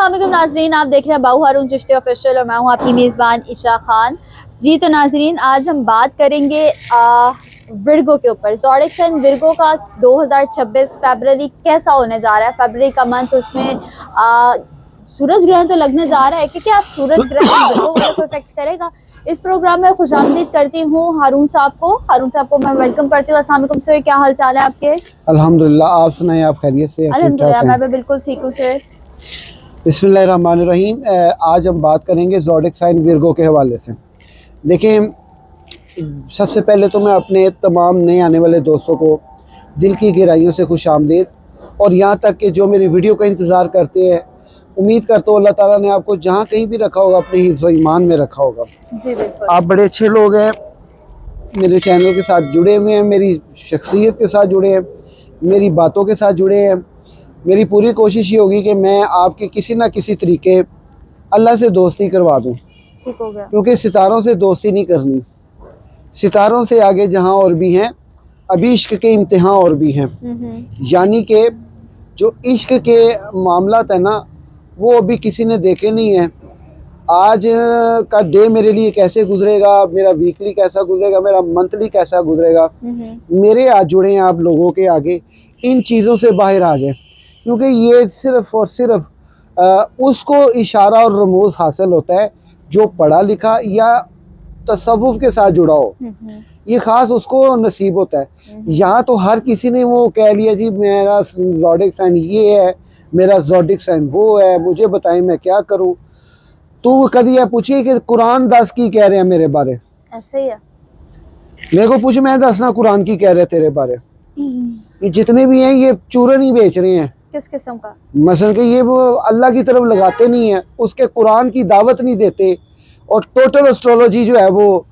अस्सलाम वालेकुम नाजरीन, आप देख रहे हैं बाहू हारून चिश्ती ऑफिशियल और मैं हूं आपकी मेज़बान इशा खान जी। तो नाजरीन, आज हम बात करेंगे विर्गो के ऊपर। ज़ोडिक साइन विर्गो का 2026 फरवरी कैसा होने जा रहा है। फरवरी का मंथ, उसमें सूरज ग्रहण तो लगने जा रहा है कि क्या सूरज ग्रहण विर्गो वालों को इफेक्ट करेगा। इस प्रोग्राम में खुशामदीद करती हूँ हारून साहब को मैं वेलकम करती हूँ। अस्सलाम वालेकुम सर, क्या हाल चाल है आपके? अल्हम्दुलिल्लाह, आप सुनाएं, आप खैरियत से? अल्हम्दुलिल्लाह, मैं भी बिल्कुल ठीक हूँ सर। बिस्मिल्लाहिर्रहमानिर्रहीम। आज हम बात करेंगे ज़ोडिक साइन विर्गो के हवाले से। देखिए, सबसे पहले तो मैं अपने तमाम नए आने वाले दोस्तों को दिल की गहराइयों से खुश आमदीद, और यहाँ तक कि जो मेरी वीडियो का इंतज़ार करते हैं, उम्मीद करता हूँ अल्लाह ताला ने आपको जहाँ कहीं भी रखा होगा अपने हिफ्ज़ व ईमान में रखा होगा। जी बिल्कुल। आप बड़े अच्छे लोग हैं, मेरे चैनल के साथ जुड़े हुए हैं, मेरी शख्सियत के साथ जुड़े हैं, मेरी बातों के साथ जुड़े हैं। मेरी पूरी कोशिश ये होगी कि मैं आपकी किसी ना किसी तरीके अल्लाह से दोस्ती करवा दूं, ठीक हो गया। क्योंकि सितारों से दोस्ती नहीं करनी। सितारों से आगे जहां और भी हैं, अभी इश्क के इम्तिहान और भी हैं। यानी कि जो इश्क के मामलात है ना, वो अभी किसी ने देखे नहीं है। आज का डे मेरे लिए कैसे गुजरेगा, मेरा वीकली कैसा गुजरेगा, मेरा मंथली कैसा गुजरेगा, मेरे आज जुड़े हैं आप लोगों के आगे। इन चीज़ों से बाहर आ जाए, क्योंकि ये सिर्फ़ और सिर्फ उसको इशारा और रमूज़ हासिल होता है जो पढ़ा लिखा या तसव्वुफ़ के साथ जुड़ा हो। ये ख़ास उसको नसीब होता है। यहाँ तो हर किसी ने वो कह लिया जी मेरा ज़ोडिक साइन ये है, मेरा ज़ोडिक साइन वो है, मुझे बताएं मैं क्या करूँ। तो कभी यह पूछिए कि कुरान 10 की कह रहे हैं मेरे बारे, ऐसे ही है। मेरे को पूछ, मैं 10 ना कुरान की कह रहे तेरे बारे। ये जितने भी हैं ये चूरन ही बेच रहे हैं। किस किस्म का? मसलन कि ये वो अल्लाह की तरफ लगाते नहीं है, उसके कुरान की दावत नहीं देते, और टोटल एस्ट्रोलॉजी जो है वो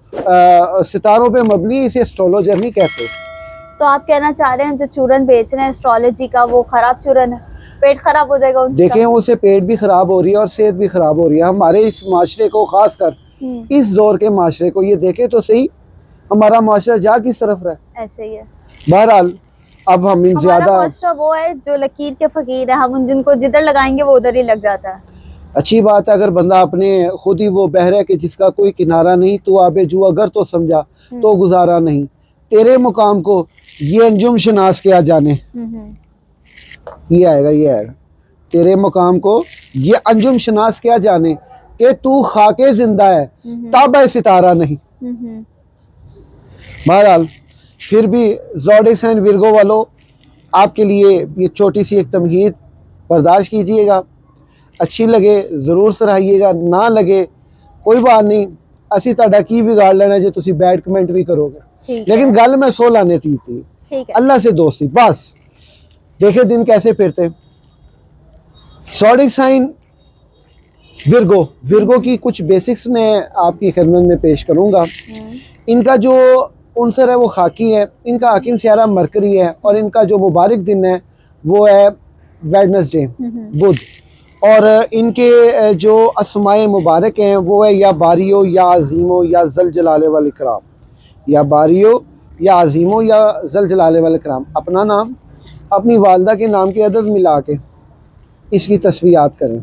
सितारों पे मबनी, इसे एस्ट्रोलॉजर नहीं कहते। तो आप कहना चाह रहे हैं जो चूरन बेच रहे हैं एस्ट्रोलॉजी का, वो खराब चूरन है, पेट खराब हो जाएगा उनका? देखें, उससे पेट भी खराब हो रही है और सेहत भी खराब हो रही है। हमारे इस माशरे को, खासकर इस दौर के माशरे को, ये देखें तो सही हमारा माशरा जा किस तरफ रहा है। ऐसे ही है। बहरहाल, अब हम हमारा माशरा वो है जो लकीर के फकीर है, हम जिनको जिधर लगाएंगे वो उधर ही लग जाता है। अच्छी बात है अगर बंदा अपने खुद ही वो बहर है कि जिसका कोई किनारा नहीं, तो आबे जू अगर तो समझा तो गुजारा नहीं। तेरे मुकाम को ये अंजुम शनास किया जाने, ये आएगा, ये आएगा। तेरे मुकाम को ये अंजुम शनास किया जाने कि तू खाके जिंदा है, तब है सितारा नहीं। बहरहाल, फिर भी ज़ोडिक साइन विर्गो वालों, आपके लिए ये छोटी सी एक तमहीद बर्दाश्त कीजिएगा। अच्छी लगे ज़रूर सराहिएगा, ना लगे कोई बात नहीं, असी ताड़ा की बिगाड़ लेना जो तुसी बैड कमेंट भी करोगे। लेकिन गल मैं सो लाने थी अल्लाह से दोस्ती बस। देखे दिन कैसे फिरते। ज़ोडिक साइन विर्गो की कुछ बेसिक्स मैं आपकी खिदमत में पेश करूँगा। इनका जो उनसर है वो खाकी है, इनका हाकिम सियारा मरकरी है, और इनका जो मुबारक दिन है वो है वेडनेसडे, बुध। और इनके जो अस्माए मुबारक हैं वो है या बारियो, या अजीमो, या जल जलाले वाल इकराम। या बारियो, या अजीमो, या जल जलाले वाल इकराम। अपना नाम अपनी वालदा के नाम की अदद मिला के इसकी तस्बीहात करें।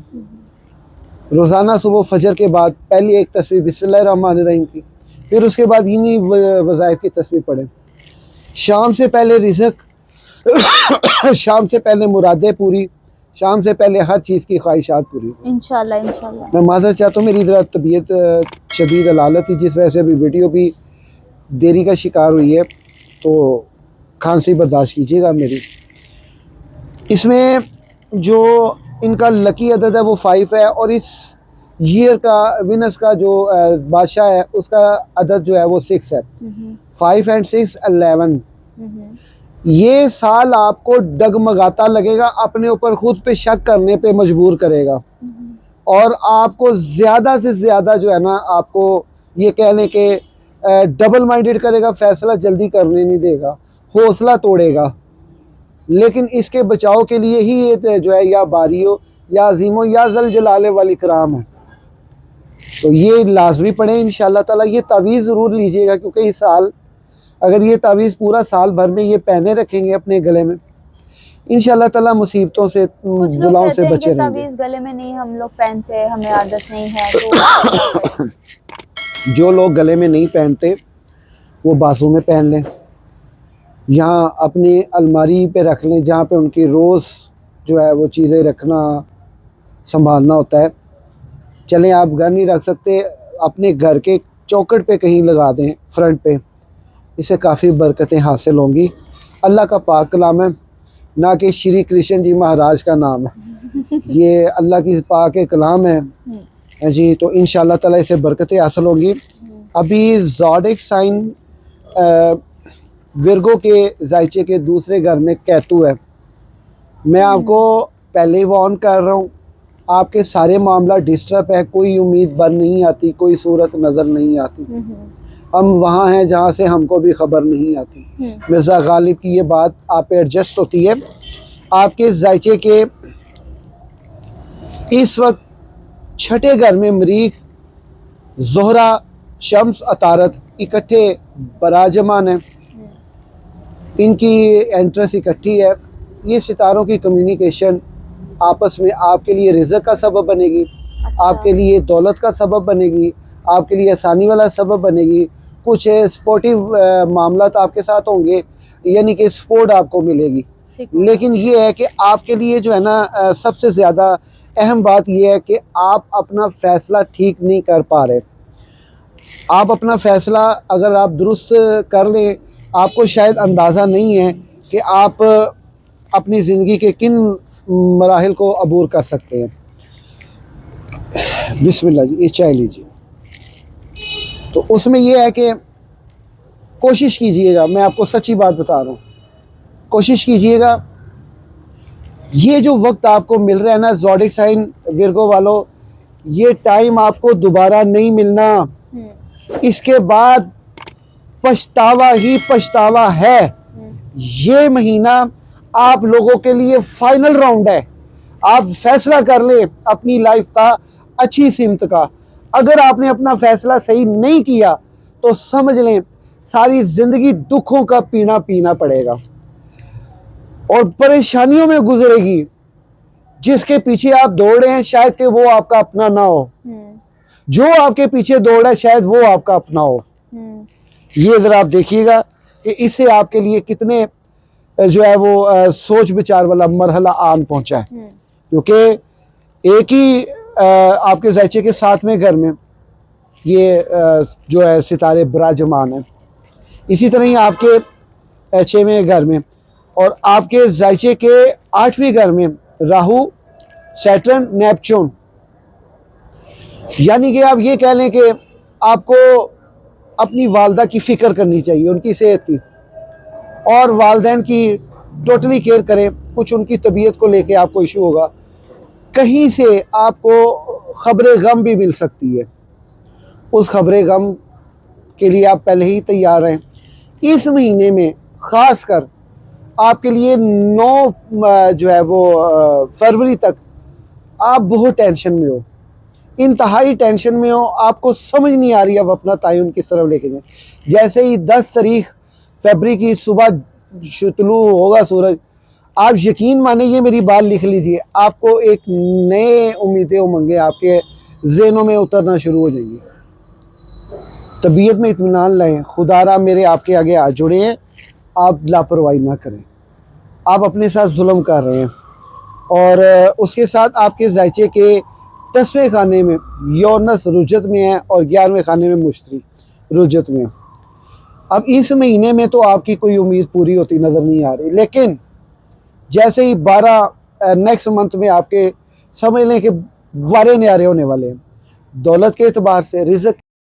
रोज़ाना सुबह फजर के बाद पहली एक तस्बीह बिस्मिल्लाहिर्रहमानिर्रहीम की, फिर उसके बाद इन्हीं वज़ाइफ की तस्बीह पढ़ें। शाम से पहले रिज़्क़ शाम से पहले मुरादें पूरी, शाम से पहले हर चीज़ की ख्वाहिशात पूरी इंशाल्लाह। इंशाल्लाह। मैं माज़रत चाहता हूँ, मेरी ज़रा तबीयत शदीद अलालत थी, जिस वजह से अभी वीडियो भी देरी का शिकार हुई है, तो खांसी बर्दाश्त कीजिएगा मेरी। इसमें जो इनका लकी अदद है वो 5 है, और इस ईयर का विनस का जो बादशाह है उसका अदद जो है वो 6 है। 5 and 6 11। ये साल आपको डगमगाता लगेगा, अपने ऊपर खुद पे शक करने पे मजबूर करेगा, और आपको ज़्यादा से ज़्यादा जो है ना, आपको ये कह लें कि डबल माइंडेड करेगा, फ़ैसला जल्दी करने नहीं देगा, हौसला तोड़ेगा। लेकिन इसके बचाव के लिए ही ये जो है या बारियो, या अजीमो, या जल जलाले वाल इकराम है। तो ये लाजमी पढ़ें इंशाअल्लाह ताला। ये तावीज़ ज़रूर लीजिएगा, क्योंकि इस साल अगर ये तावीज़ पूरा साल भर में ये पहने रखेंगे अपने गले में, इंशाल्लाह ताला मुसीबतों से कुछ लोग बुलाओं कहते से हैं बचे कि रहेंगे। तावीज़ गले में नहीं हम लोग पहनते, हमें आदत नहीं है, तो क्या करें? जो लोग गले में नहीं पहनते वो बाजू में पहन लें, यहाँ अपनी अलमारी पे रख लें, जहाँ पे उनकी रोज़ जो है वो चीज़ें रखना संभालना होता है। चलें आप घर नहीं रख सकते, अपने घर के चौखट पे कहीं लगा दें, फ्रंट पे, इससे काफ़ी बरकतें हासिल होंगी। अल्लाह का पाक कलाम है, ना कि श्री कृष्ण जी महाराज का नाम है, ये अल्लाह की पाक कलाम है जी। तो इंशाल्लाह ताला इससे बरकतें हासिल होंगी। अभी ज़ोडिक साइन विर्गो के जायचे के दूसरे घर में कैतु है। मैं आपको पहले ही वार्न कर रहा हूँ, आपके सारे मामला डिस्टर्ब है, कोई उम्मीद बन नहीं आती, कोई सूरत नज़र नहीं आती। हम वहाँ हैं जहाँ से हमको भी खबर नहीं आती। मिर्ज़ा गालिब की ये बात आप पे एडजस्ट होती है। आपके जायचे के इस वक्त छठे घर में मरीख, ज़ोहरा, शम्स, अतारत इकट्ठे बराजमान है, इनकी एंट्रेंस इकट्ठी है। ये सितारों की कम्युनिकेशन आपस में आपके लिए रिज़्क़ का सबब बनेगी, आपके लिए दौलत का सबब बनेगी, आपके लिए आसानी वाला सबब बनेगी। कुछ स्पोर्टिव मामला आपके साथ होंगे, यानी कि सपोर्ट आपको मिलेगी। लेकिन ये है कि आपके लिए जो है ना, सबसे ज़्यादा अहम बात ये है कि आप अपना फ़ैसला ठीक नहीं कर पा रहे। आप अपना फ़ैसला अगर आप दुरुस्त कर लें, आपको शायद अंदाज़ा नहीं है कि आप अपनी ज़िंदगी के किन मराहिल को अबूर कर सकते हैं। बिस्मिल्लाह जी, ये चाय लीजिए। तो उसमें यह है कि कोशिश कीजिएगा, मैं आपको सच्ची बात बता रहा हूँ, कोशिश कीजिएगा, ये जो वक्त आपको मिल रहा है ना ज़ोडिक साइन विर्गो वालों, ये टाइम आपको दोबारा नहीं मिलना। इसके बाद पछतावा ही पछतावा है। ये महीना आप लोगों के लिए फाइनल राउंड है। आप फैसला कर लें अपनी लाइफ का, अच्छी सिमत का। अगर आपने अपना फैसला सही नहीं किया तो समझ लें सारी ज़िंदगी दुखों का पीना पीना पड़ेगा और परेशानियों में गुजरेगी। जिसके पीछे आप दौड़ रहे हैं शायद कि वो आपका अपना ना हो, जो आपके पीछे दौड़ रहा है शायद वो आपका अपना हो। ये ज़रा आप देखिएगा कि इससे आपके लिए कितने जो है वो सोच विचार वाला मरहला आन पहुंचा है। क्योंकि एक ही आपके जायचे के 7वें घर में ये जो है सितारे बराजमान है, इसी तरह ही आपके 6वें घर में, और आपके जायचे के 8वें घर में राहु, सैटर्न, नेपच्यून। यानी कि आप ये कह लें कि आपको अपनी वालदा की फ़िक्र करनी चाहिए, उनकी सेहत की, और वालदैन की टोटली केयर करें। कुछ उनकी तबीयत को लेके आपको इशू होगा, कहीं से आपको ख़बरे गम भी मिल सकती है। उस ख़बरे गम के लिए आप पहले ही तैयार रहें। इस महीने में ख़ास कर आपके लिए 9 जो है वो फरवरी तक आप बहुत टेंशन में हो, इंतहाई टेंशन में हो, आपको समझ नहीं आ रही अब अपना तायुन किस तरफ लेके जाए। जैसे ही 10 तारीख फरवरी की सुबह तुलू होगा सूरज, आप यकीन माने, ये मेरी बात लिख लीजिए, आपको एक नए उम्मीदें उमंगे आपके ज़हनों में उतरना शुरू हो जाएंगी। तबीयत में इत्मीनान लाएं, खुदारा मेरे आपके आगे हाथ जुड़े हैं, आप लापरवाही ना करें। आप अपने साथ जुल्म कर रहे हैं। और उसके साथ आपके जायचे के 10वें खाने में योनस रुजत में है और 11वें खाने में मुश्तरी रुजत में है। अब इस महीने में तो आपकी कोई उम्मीद पूरी होती नज़र नहीं आ रही, लेकिन जैसे ही 12 नेक्स्ट मंथ में आपके समझ लें कि बारे न्यारे होने वाले हैं, दौलत के एतबार से, रिज़्क़